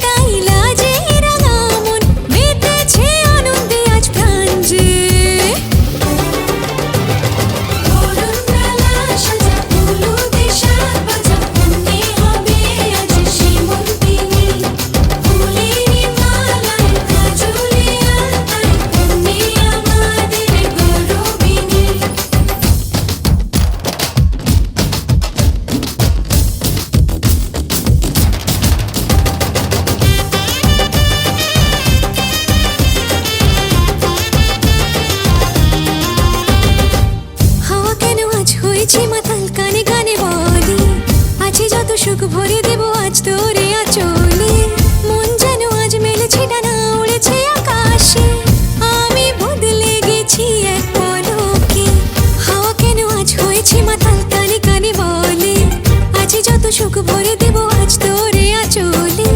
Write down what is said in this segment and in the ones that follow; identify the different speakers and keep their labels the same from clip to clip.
Speaker 1: তাই লাজে রাঙা মন মেতেছে আনন্দে আজ প্রাণ যে বরণডালা সাজা হলুদে সাজ বাজা মনে হবে আজ সীমন্তিনী ফুলেরি মালায় কাজলে আলতায় তুমি আমাদের গৌরবিনী হাওয়া কেন আজ হয়েছে মাতাল কানে কানে বলি আছে যত সুখ ভরে দেব আজ তোরে আঁচলে মন যেন আজ মেলেছে ডানা উড়েছে আকাশে আমি বদলে গেছি এক পলকে হাওয়া কেন আজ হয়েছে মাতাল কানে কানে বলে আছে যত সুখ ভরে দেব আজ তোরে আঁচলে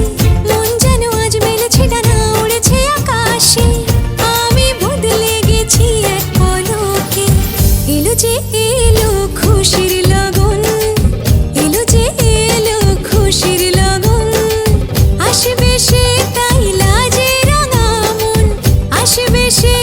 Speaker 1: মন যেন আজ মেলেছে ডানা উড়েছে আকাশে আমি বদলে গেছি এক পলকে এলো যে এলো খুশির লগন এলো যে এলো খুশির লগন আসবে সে তাই লাজে রাঙা মন আসবে সে